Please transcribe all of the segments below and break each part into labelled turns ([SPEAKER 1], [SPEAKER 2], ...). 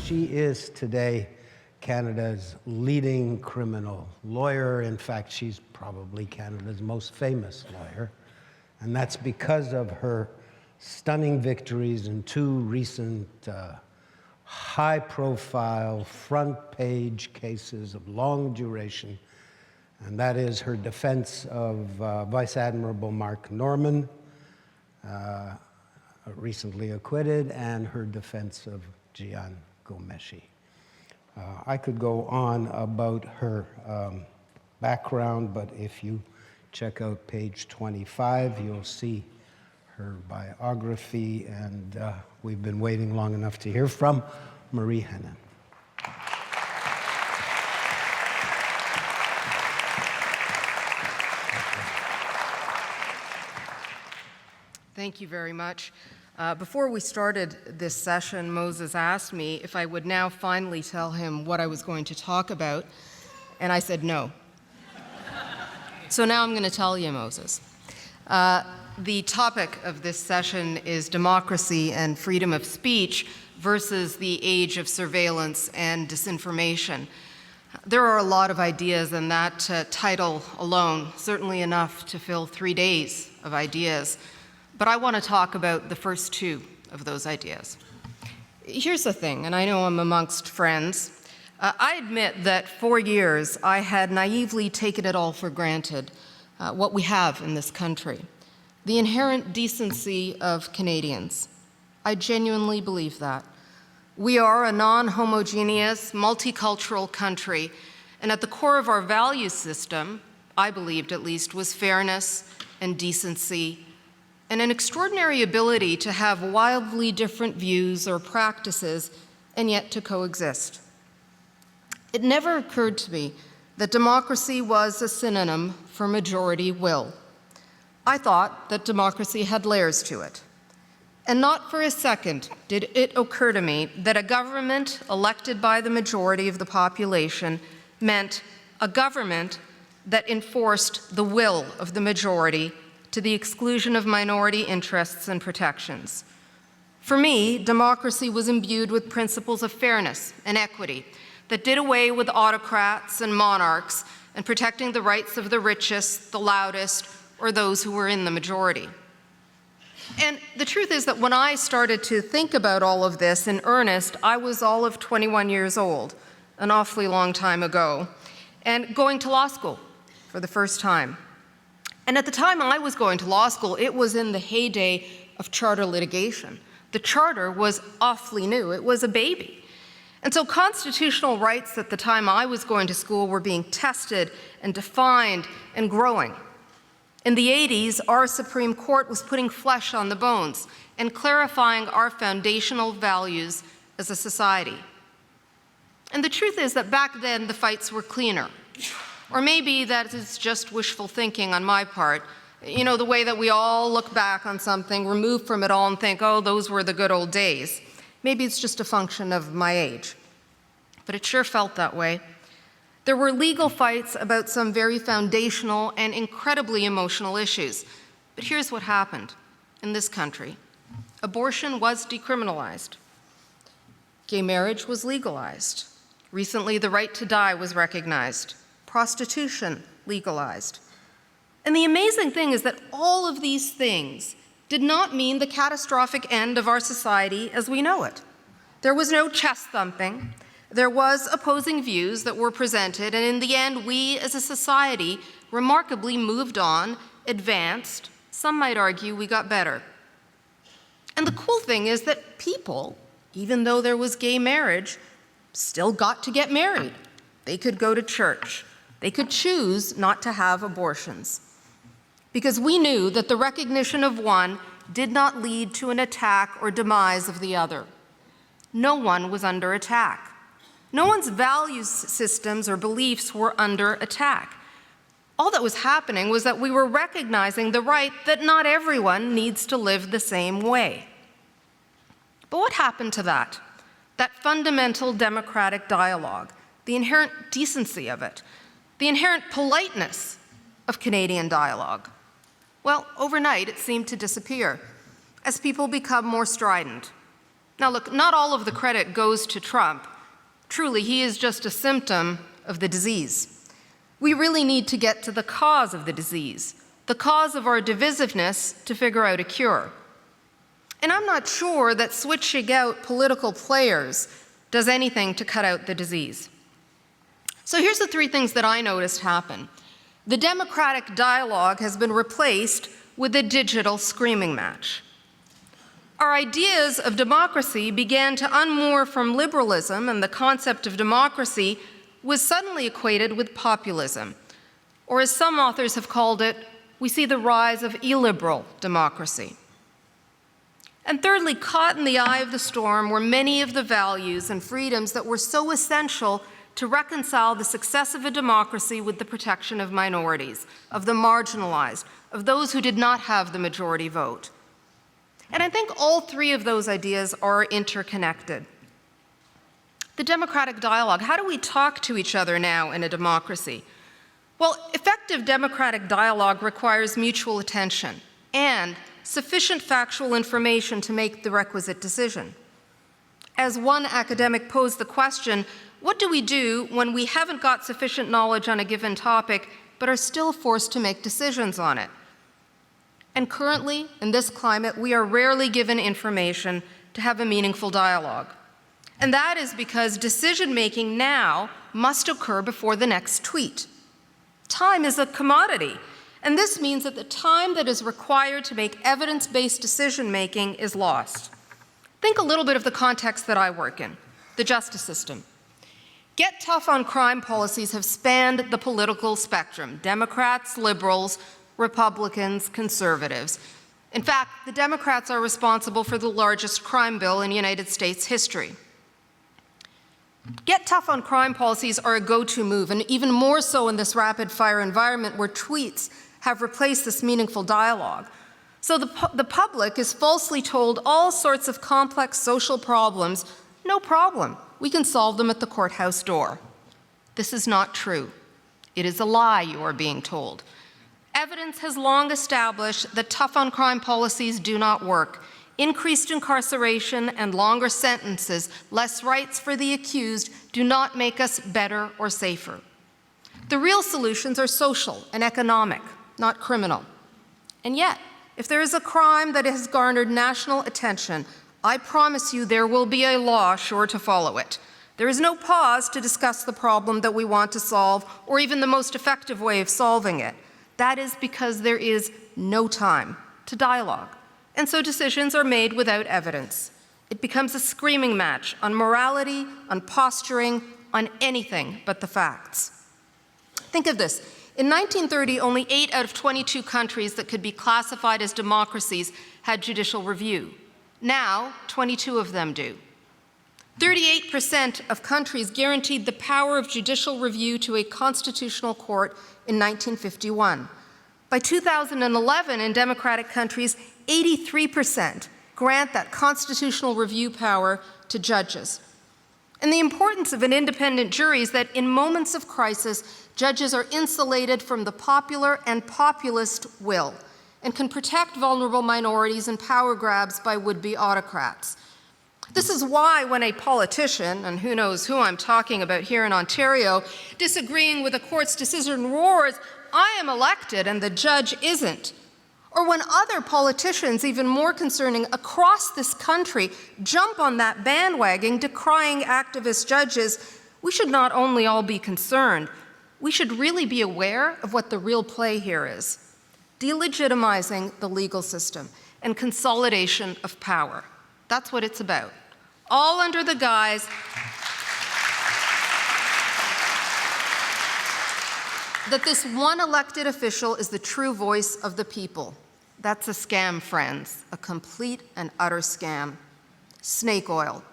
[SPEAKER 1] She is today Canada's leading criminal lawyer. In fact, she's probably Canada's most famous lawyer. And that's because of her stunning victories in two recent high-profile front-page cases of long duration. And that is her defense of Vice Admiral Mark Norman, recently acquitted, and her defense of Gian Ghomeshi. I could go on about her background, but if you check out page 25, you'll see her biography, and we've been waiting long enough to hear from Marie Henein.
[SPEAKER 2] Thank you very much. Before we started this session, Moses asked me if I would now finally tell him what I was going to talk about, and I said no. So now I'm going to tell you, Moses. The topic of this session is democracy and freedom of speech versus the age of surveillance and disinformation. There are a lot of ideas, and that title alone, certainly enough to fill 3 days of ideas. But I want to talk about the first two of those ideas. Here's the thing, and I know I'm amongst friends. I admit that for years I had naively taken it all for granted, what we have in this country, the inherent decency of Canadians. I genuinely believe that. We are a non-homogeneous, multicultural country, and at the core of our value system, I believed at least, was fairness and decency and an extraordinary ability to have wildly different views or practices and yet to coexist. It never occurred to me that democracy was a synonym for majority will. I thought that democracy had layers to it. And not for a second did it occur to me that a government elected by the majority of the population meant a government that enforced the will of the majority to the exclusion of minority interests and protections. For me, democracy was imbued with principles of fairness and equity that did away with autocrats and monarchs and protecting the rights of the richest, the loudest, or those who were in the majority. And the truth is that when I started to think about all of this in earnest, I was all of 21 years old, an awfully long time ago, and going to law school for the first time. And at the time I was going to law school, it was in the heyday of charter litigation. The charter was awfully new. It was a baby. And so constitutional rights at the time I was going to school were being tested and defined and growing. In the 80s, our Supreme Court was putting flesh on the bones and clarifying our foundational values as a society. And the truth is that back then the fights were cleaner. Or maybe that is just wishful thinking on my part. You know, the way that we all look back on something, remove from it all and think, oh, those were the good old days. Maybe it's just a function of my age. But it sure felt that way. There were legal fights about some very foundational and incredibly emotional issues. But here's what happened in this country. Abortion was decriminalized. Gay marriage was legalized. Recently, the right to die was recognized. Prostitution legalized. And the amazing thing is that all of these things did not mean the catastrophic end of our society as we know it. There was no chest thumping. There was opposing views that were presented, and in the end, we as a society remarkably moved on, advanced. Some might argue we got better. And the cool thing is that people, even though there was gay marriage, still got to get married. They could go to church. They could choose not to have abortions. Because we knew that the recognition of one did not lead to an attack or demise of the other. No one was under attack. No one's value systems or beliefs were under attack. All that was happening was that we were recognizing the right that not everyone needs to live the same way. But what happened to that? That fundamental democratic dialogue, the inherent decency of it, the inherent politeness of Canadian dialogue? Well, overnight it seemed to disappear as people become more strident. Now look, not all of the credit goes to Trump. Truly, he is just a symptom of the disease. We really need to get to the cause of the disease, the cause of our divisiveness, to figure out a cure. And I'm not sure that switching out political players does anything to cut out the disease. So here's the three things that I noticed happen. The democratic dialogue has been replaced with a digital screaming match. Our ideas of democracy began to unmoor from liberalism, and the concept of democracy was suddenly equated with populism. Or as some authors have called it, we see the rise of illiberal democracy. And thirdly, caught in the eye of the storm were many of the values and freedoms that were so essential to reconcile the success of a democracy with the protection of minorities, of the marginalized, of those who did not have the majority vote. And I think all three of those ideas are interconnected. The democratic dialogue, how do we talk to each other now in a democracy? Well, effective democratic dialogue requires mutual attention and sufficient factual information to make the requisite decision. As one academic posed the question, what do we do when we haven't got sufficient knowledge on a given topic but are still forced to make decisions on it? And currently, in this climate, we are rarely given information to have a meaningful dialogue. And that is because decision-making now must occur before the next tweet. Time is a commodity, and this means that the time that is required to make evidence-based decision-making is lost. Think a little bit of the context that I work in, the justice system. Get tough on crime policies have spanned the political spectrum, Democrats, liberals, Republicans, conservatives. In fact, the Democrats are responsible for the largest crime bill in United States history. Get tough on crime policies are a go-to move, and even more so in this rapid-fire environment where tweets have replaced this meaningful dialogue. So the public is falsely told all sorts of complex social problems. No problem. We can solve them at the courthouse door. This is not true. It is a lie you are being told. Evidence has long established that tough on crime policies do not work. Increased incarceration and longer sentences, less rights for the accused, do not make us better or safer. The real solutions are social and economic, not criminal. And yet, if there is a crime that has garnered national attention, I promise you there will be a law sure to follow it. There is no pause to discuss the problem that we want to solve or even the most effective way of solving it. That is because there is no time to dialogue. And so decisions are made without evidence. It becomes a screaming match on morality, on posturing, on anything but the facts. Think of this. In 1930, only 8 out of 22 countries that could be classified as democracies had judicial review. Now, 22 of them do. 38% of countries guaranteed the power of judicial review to a constitutional court in 1951. By 2011, in democratic countries, 83% grant that constitutional review power to judges. And the importance of an independent jury is that in moments of crisis, judges are insulated from the popular and populist will and can protect vulnerable minorities and power grabs by would-be autocrats. This is why when a politician, and who knows who I'm talking about here in Ontario, disagreeing with a court's decision roars, "I am elected and the judge isn't," or when other politicians, even more concerning, across this country jump on that bandwagon decrying activist judges, we should not only all be concerned, we should really be aware of what the real play here is: delegitimizing the legal system and consolidation of power. That's what it's about. All under the guise that this one elected official is the true voice of the people. That's a scam, friends, a complete and utter scam. Snake oil.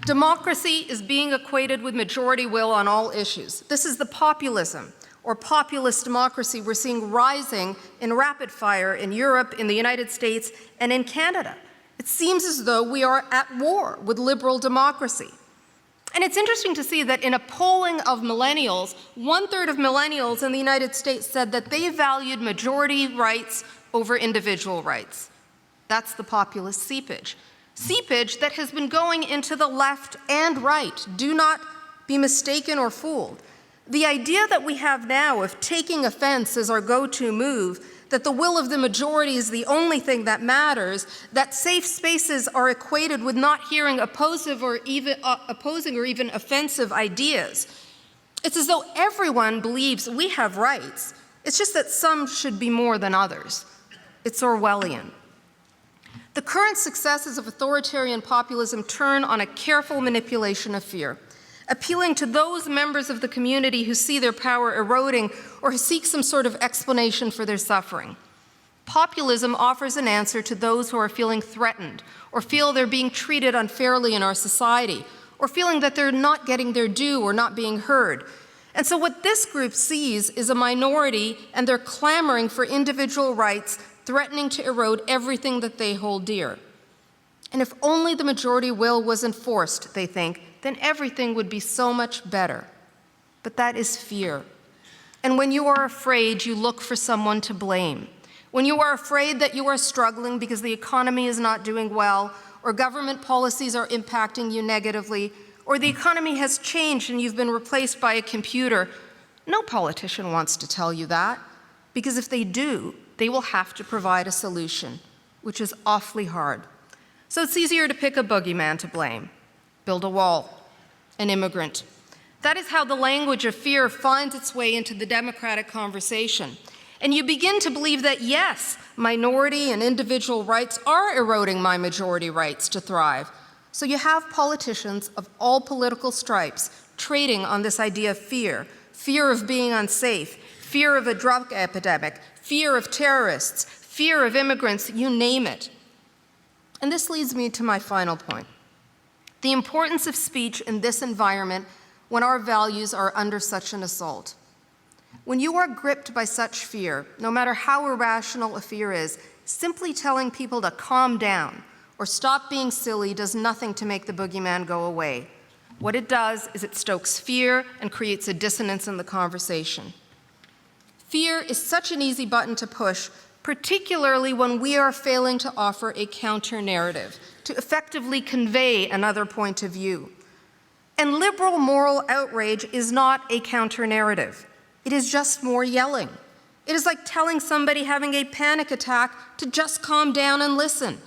[SPEAKER 2] Democracy is being equated with majority will on all issues. This is the populism or populist democracy we're seeing rising in rapid fire in Europe, in the United States, and in Canada. It seems as though we are at war with liberal democracy. And it's interesting to see that in a polling of millennials, 1/3 of millennials in the United States said that they valued majority rights over individual rights. That's the populist seepage. Seepage that has been going into the left and right. Do not be mistaken or fooled. The idea that we have now of taking offense as our go-to move, that the will of the majority is the only thing that matters, that safe spaces are equated with not hearing opposing or even offensive ideas. It's as though everyone believes we have rights. It's just that some should be more than others. It's Orwellian. The current successes of authoritarian populism turn on a careful manipulation of fear, appealing to those members of the community who see their power eroding or who seek some sort of explanation for their suffering. Populism offers an answer to those who are feeling threatened or feel they're being treated unfairly in our society or feeling that they're not getting their due or not being heard. And so what this group sees is a minority, and they're clamoring for individual rights, threatening to erode everything that they hold dear. And if only the majority will was enforced, they think, then everything would be so much better. But that is fear. And when you are afraid, you look for someone to blame. When you are afraid that you are struggling because the economy is not doing well, or government policies are impacting you negatively, or the economy has changed and you've been replaced by a computer, no politician wants to tell you that, because if they do, they will have to provide a solution, which is awfully hard. So it's easier to pick a boogeyman to blame. Build a wall, an immigrant. That is how the language of fear finds its way into the democratic conversation. And you begin to believe that, yes, minority and individual rights are eroding my majority rights to thrive. So you have politicians of all political stripes trading on this idea of fear, fear of being unsafe, fear of a drug epidemic, fear of terrorists, fear of immigrants, you name it. And this leads me to my final point. The importance of speech in this environment when our values are under such an assault. When you are gripped by such fear, no matter how irrational a fear is, simply telling people to calm down or stop being silly does nothing to make the boogeyman go away. What it does is it stokes fear and creates a dissonance in the conversation. Fear is such an easy button to push, particularly when we are failing to offer a counter-narrative, to effectively convey another point of view. And liberal moral outrage is not a counter-narrative. It is just more yelling. It is like telling somebody having a panic attack to just calm down and listen.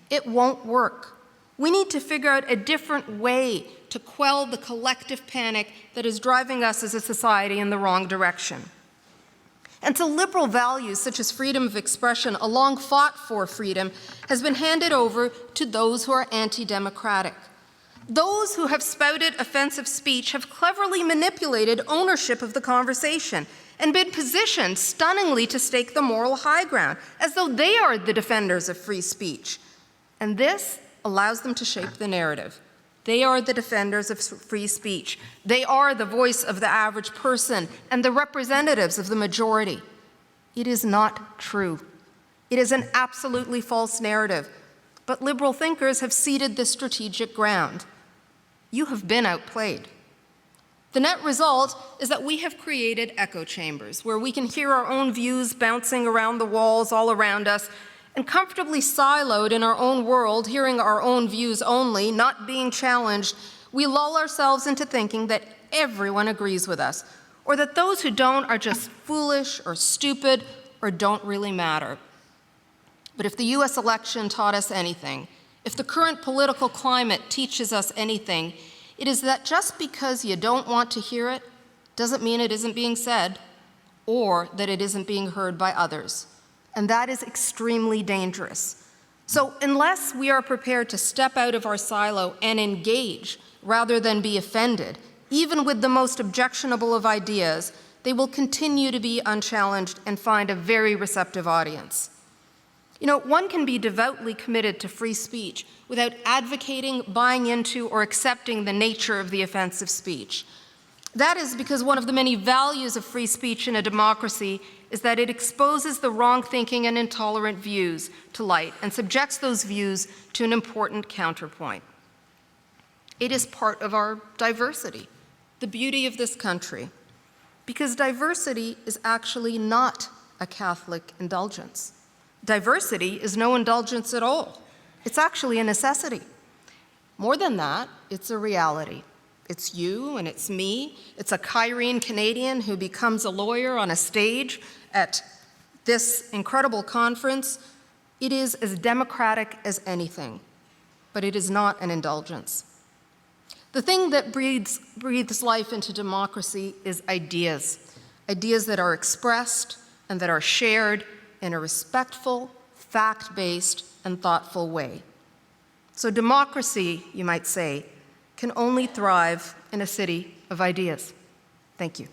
[SPEAKER 2] It won't work. We need to figure out a different way to quell the collective panic that is driving us as a society in the wrong direction. And so liberal values such as freedom of expression, a long fought for freedom, has been handed over to those who are anti-democratic. Those who have spouted offensive speech have cleverly manipulated ownership of the conversation and been positioned stunningly to stake the moral high ground, as though they are the defenders of free speech. And this allows them to shape the narrative. They are the defenders of free speech. They are the voice of the average person and the representatives of the majority. It is not true. It is an absolutely false narrative. But liberal thinkers have ceded this strategic ground. You have been outplayed. The net result is that we have created echo chambers where we can hear our own views bouncing around the walls all around us, and comfortably siloed in our own world, hearing our own views only, not being challenged, we lull ourselves into thinking that everyone agrees with us, or that those who don't are just foolish or stupid or don't really matter. But if the US election taught us anything, if the current political climate teaches us anything, it is that just because you don't want to hear it doesn't mean it isn't being said, or that it isn't being heard by others. And that is extremely dangerous. So unless we are prepared to step out of our silo and engage rather than be offended, even with the most objectionable of ideas, they will continue to be unchallenged and find a very receptive audience. You know, one can be devoutly committed to free speech without advocating, buying into, or accepting the nature of the offensive speech. That is because one of the many values of free speech in a democracy is that it exposes the wrong thinking and intolerant views to light and subjects those views to an important counterpoint. It is part of our diversity, the beauty of this country, because diversity is actually not a Catholic indulgence. Diversity is no indulgence at all. It's actually a necessity. More than that, it's a reality. It's you and it's me. It's a Kyrene Canadian who becomes a lawyer on a stage at this incredible conference. It is as democratic as anything, but it is not an indulgence. The thing that breathes life into democracy is ideas, ideas that are expressed and that are shared in a respectful, fact-based, and thoughtful way. So democracy, you might say, can only thrive in a city of ideas. Thank you.